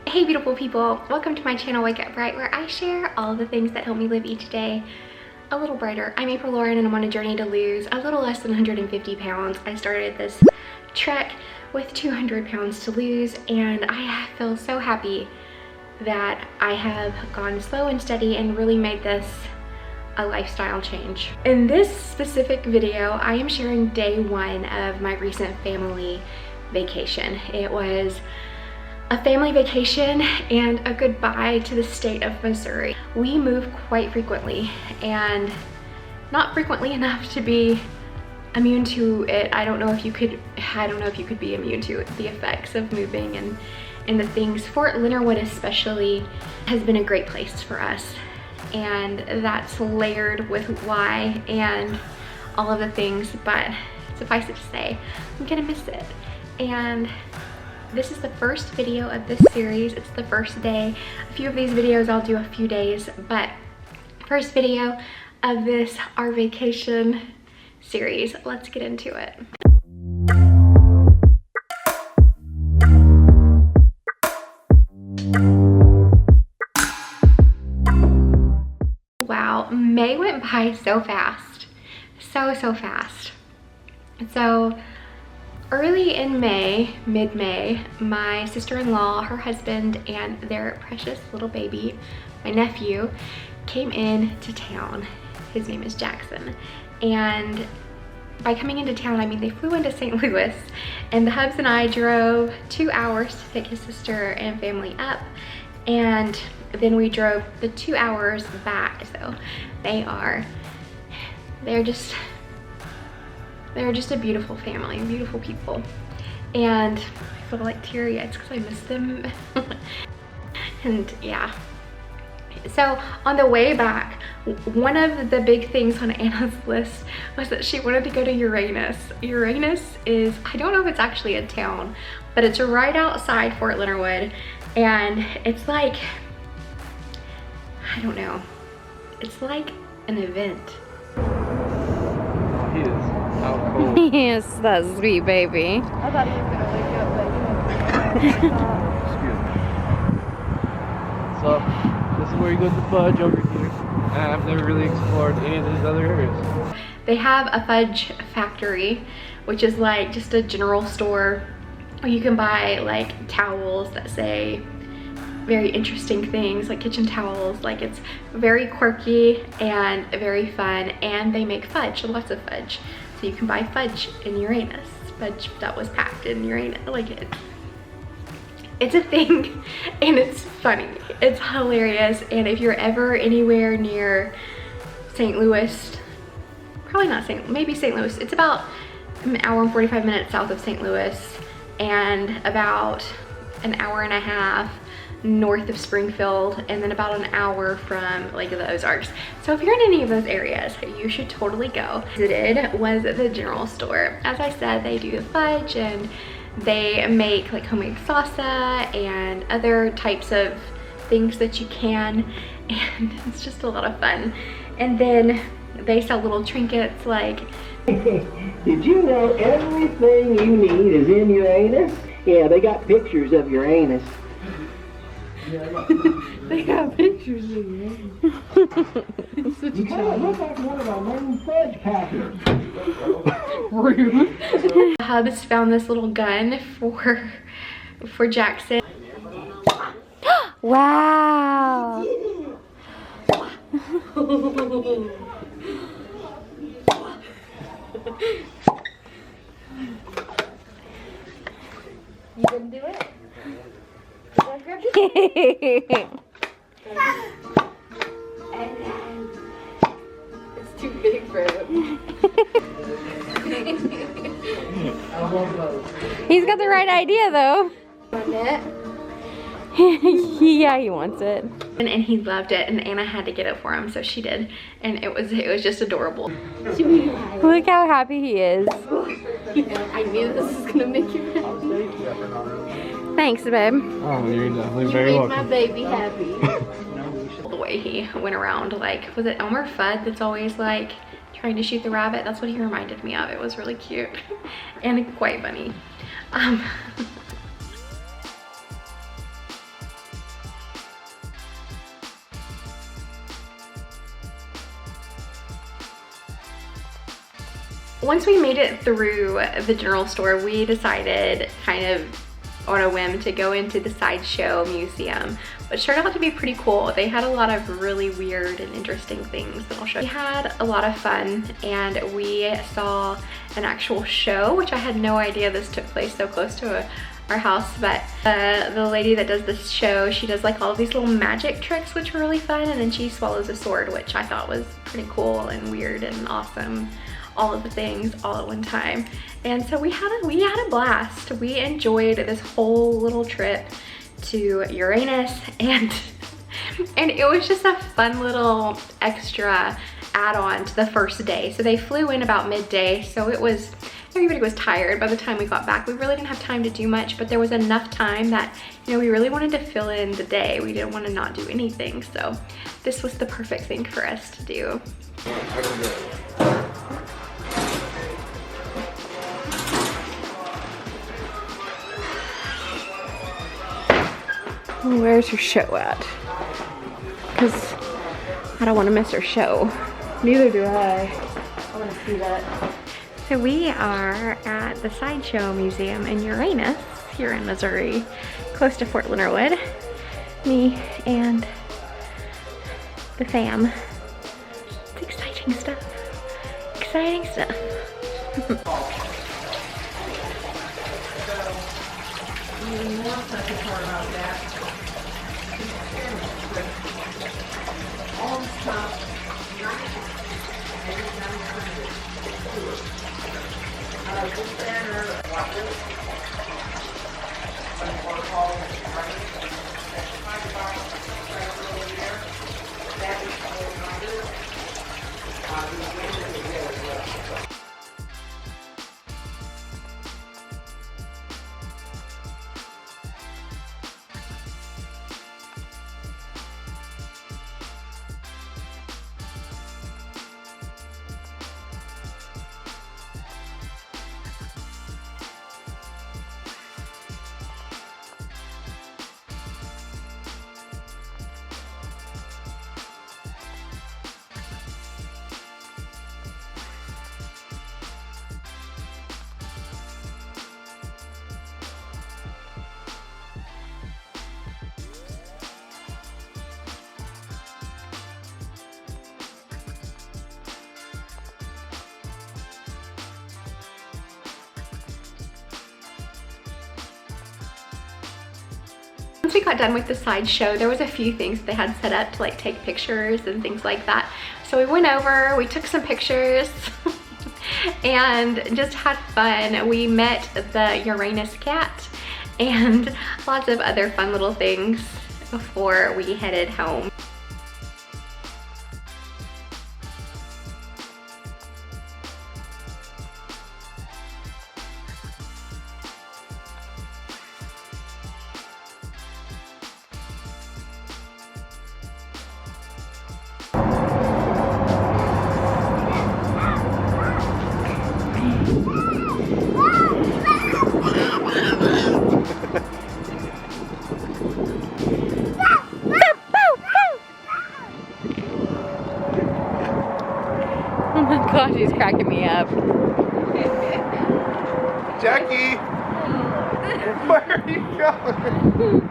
Hey beautiful people, welcome to my channel Wake Up Bright, where I share all the things that help me live each day a little brighter. I'm April Lauren and I'm on a journey to lose a little less than 150 pounds. I started this trek with 200 pounds to lose, and I feel so happy that I have gone slow and steady and really made this a lifestyle change. In this specific video, I am sharing day one of my recent family vacation. It was a family vacation and a goodbye to the state of Missouri. We move quite frequently, and not frequently enough to be immune to it. I don't know if you could be immune to the effects of moving and the things. Fort Leonard Wood especially has been a great place for us, and that's layered with why and all of the things, but suffice it to say, I'm gonna miss it. And this is the first video of this series. It's the first day. A few of these videos I'll do a few days, but first video of this our vacation series. Let's get into it. Wow, May went by so fast. So fast. So early in May, mid-May, my sister-in-law, her husband, and their precious little baby, my nephew, came into town. His name is Jackson. And by coming into town, I mean they flew into St. Louis, and the hubs and I drove 2 hours to pick his sister and family up, and then we drove the 2 hours back. So they're just a beautiful family, beautiful people. And I feel like teary. It's because I miss them. And yeah. So on the way back, one of the big things on Anna's list was that she wanted to go to Uranus. Uranus is, I don't know if it's actually a town, but it's right outside Fort Leonard Wood. And it's like, I don't know, it's like an event. Yes, that sweet baby. I thought he was gonna wake up, but you know. So, this is where you go to fudge over here. And I've never really explored any of these other areas. They have a fudge factory, which is like just a general store where you can buy like towels that say very interesting things, like kitchen towels. Like, it's very quirky and very fun, and they make fudge, lots of fudge. So you can buy fudge in Uranus, fudge that was packed in Uranus. Like, it's a thing, and it's funny, it's hilarious. And if you're ever anywhere near St. Louis, probably not maybe St. Louis, it's about an hour and 45 minutes south of St. Louis, and about an hour and a half north of Springfield, and then about an hour from Lake of the Ozarks. So if you're in any of those areas, you should totally go. Visited was the general store. As I said, they do the fudge, and they make like homemade salsa and other types of things that you can, and it's just a lot of fun. And then they sell little trinkets like Did you know everything you need is in Uranus? Yeah, they got pictures of Uranus. They got pictures of you. It's such a child. Look like one of our main fudge packers. Rude. Hubs found this little gun for Jackson. Wow. You didn't do it? It's too big for him. He's got the right idea though. Yeah, he wants it. And he loved it, and Anna had to get it for him, so she did. And it was just adorable. Look how happy he is. I knew this was gonna make you happy. Thanks, babe. Oh, you're definitely You very made welcome. my baby happy. The way he went around, like, was it Elmer Fudd that's always like trying to shoot the rabbit? That's what he reminded me of. It was really cute and quite funny. once we made it through the general store, we decided kind of on a whim to go into the Sideshow Museum, which turned out to be pretty cool. They had a lot of really weird and interesting things that I'll show you. We had a lot of fun and we saw an actual show, which I had no idea this took place so close to our house, but the lady that does this show, she does like all of these little magic tricks, which were really fun, and then she swallows a sword, which I thought was pretty cool and weird and awesome. All of the things all at one time. And so we had a blast. We enjoyed this whole little trip to Uranus, and it was just a fun little extra add-on to the first day. So they flew in about midday, so everybody was tired by the time we got back. We really didn't have time to do much, but there was enough time that, you know, we really wanted to fill in the day. We didn't want to not do anything, so this was the perfect thing for us to do. Where's her show at? Because I don't want to miss her show. Neither do I. I want to see that. So we are at the Sideshow Museum in Uranus here in Missouri, close to Fort Leonard Wood. Me and the fam. It's exciting stuff. Exciting stuff. Once we got done with the sideshow, there was a few things they had set up to like take pictures and things like that. So we went over, we took some pictures and just had fun. We met the Uranus cat and lots of other fun little things before we headed home. Oh my gosh, he's cracking me up. Jackie! Where are you going?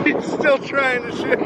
He's still trying to shoot.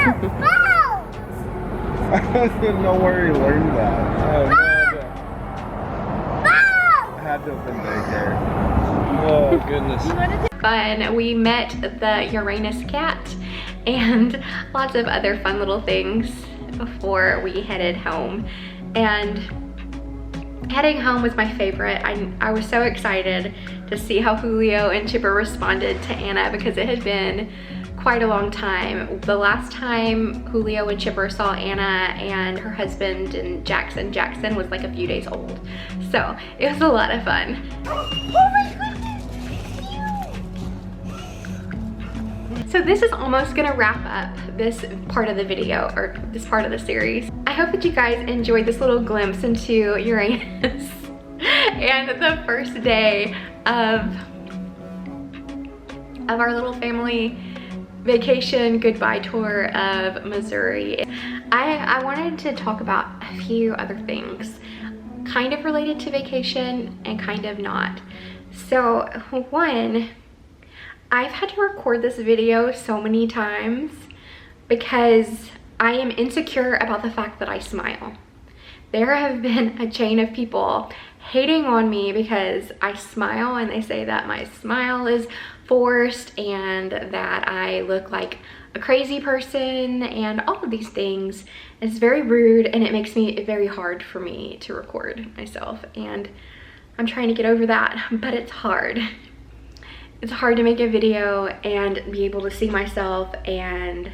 I don't even know where he learned that. I have no idea. I had to have been daycare. Oh goodness. Fun. We met the Uranus cat and lots of other fun little things before we headed home. And heading home was my favorite. I was so excited to see how Julio and Chipper responded to Anna because it had been quite a long time. The last time Julio and Chipper saw Anna and her husband and Jackson was like a few days old. So it was a lot of fun. So this is almost gonna wrap up this part of the video, or this part of the series. I hope that you guys enjoyed this little glimpse into Uranus and the first day of our little family vacation goodbye tour of Missouri. I wanted to talk about a few other things kind of related to vacation and kind of not. So one, I've had to record this video so many times because I am insecure about the fact that I smile. There have been a chain of people hating on me because I smile, and they say that my smile is forced and that I look like a crazy person and all of these things. It's very rude, and it makes it very hard for me to record myself, and I'm trying to get over that, but it's hard. It's hard to make a video and be able to see myself and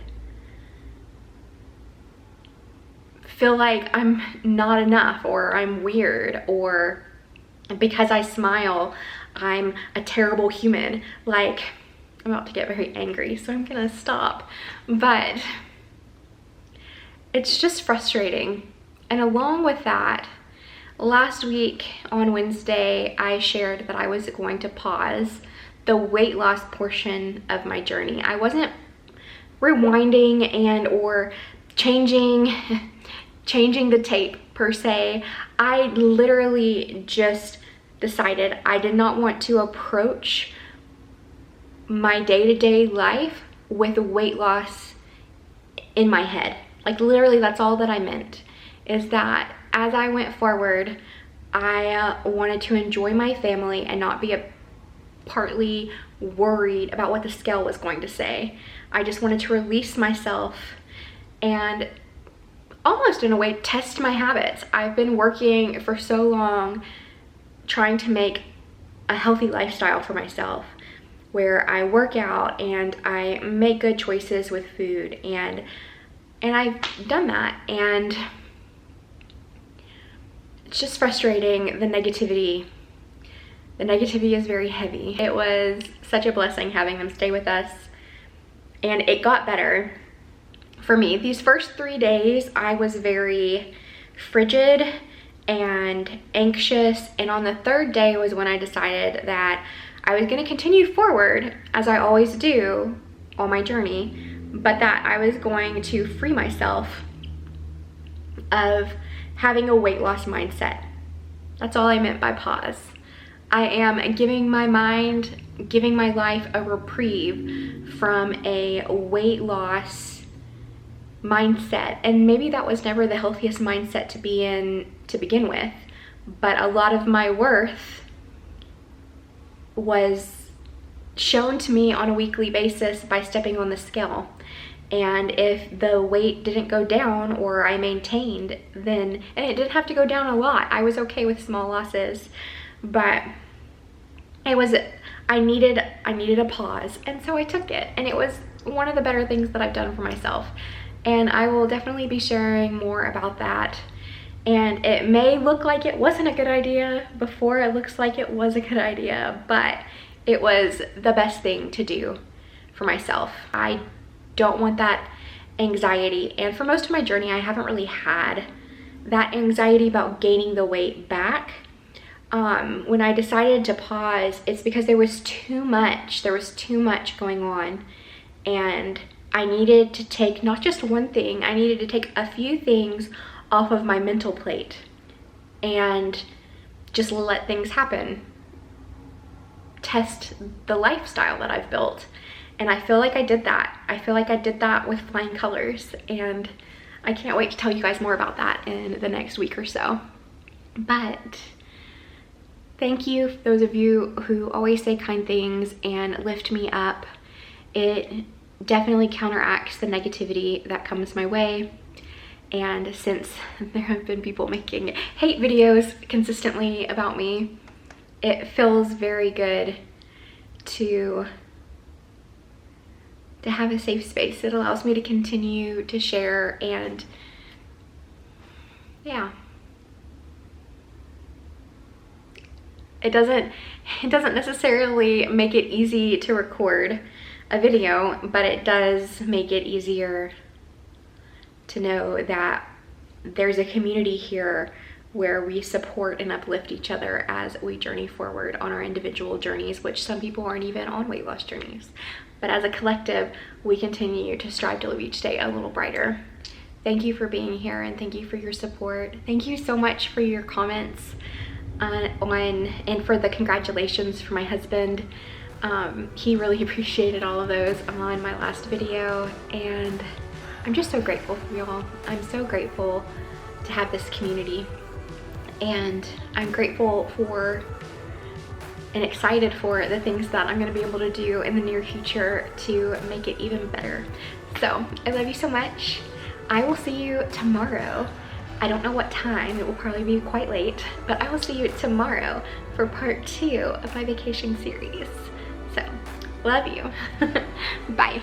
feel like I'm not enough, or I'm weird, or because I smile, I'm a terrible human. Like, I'm about to get very angry, so I'm gonna stop. But it's just frustrating. And along with that, last week on Wednesday, I shared that I was going to pause the weight loss portion of my journey. I wasn't rewinding and or changing the tape per se. I literally just decided I did not want to approach my day-to-day life with weight loss in my head. Like, literally, that's all that I meant, is that as I went forward, I wanted to enjoy my family and not be partly worried about what the scale was going to say. I just wanted to release myself and almost in a way test my habits. I've been working for so long trying to make a healthy lifestyle for myself, where I work out and I make good choices with food, and I've done that, and it's just frustrating. The negativity is very heavy. It was such a blessing having them stay with us, and it got better for me. These first 3 days, I was very frigid and anxious, and on the third day was when I decided that I was gonna continue forward, as I always do on my journey, but that I was going to free myself of having a weight loss mindset. That's all I meant by pause. I am giving my mind, giving my life a reprieve from a weight loss mindset. And maybe that was never the healthiest mindset to be in to begin with, but a lot of my worth was shown to me on a weekly basis by stepping on the scale. And if the weight didn't go down, or I maintained, then, and it didn't have to go down a lot. I was okay with small losses, but I needed a pause, and so I took it, and it was one of the better things that I've done for myself. And I will definitely be sharing more about that. And it may look like it wasn't a good idea before it looks like it was a good idea, but it was the best thing to do for myself. I don't want that anxiety, and for most of my journey, I haven't really had that anxiety about gaining the weight back. When I decided to pause, it's because there was too much going on, and I needed to take not just one thing, I needed to take a few things off of my mental plate and just let things happen. Test the lifestyle that I've built. And I feel like I did that. I feel like I did that with flying colors, and I can't wait to tell you guys more about that in the next week or so. But thank you, those of you who always say kind things and lift me up. It definitely counteracts the negativity that comes my way. And since there have been people making hate videos consistently about me, it feels very good to have a safe space. It allows me to continue to share, and yeah. It doesn't necessarily make it easy to record a video, but it does make it easier to know that there's a community here where we support and uplift each other as we journey forward on our individual journeys, which some people aren't even on weight loss journeys. But as a collective, we continue to strive to live each day a little brighter. Thank you for being here, and thank you for your support. Thank you so much for your comments and for the congratulations for my husband. He really appreciated all of those on my last video, and I'm just so grateful for y'all. I'm so grateful to have this community, and I'm grateful for and excited for the things that I'm going to be able to do in the near future to make it even better. So I love you so much. I will see you tomorrow. I don't know what time, it will probably be quite late, but I will see you tomorrow for part 2 of my vacation series. So, love you. Bye.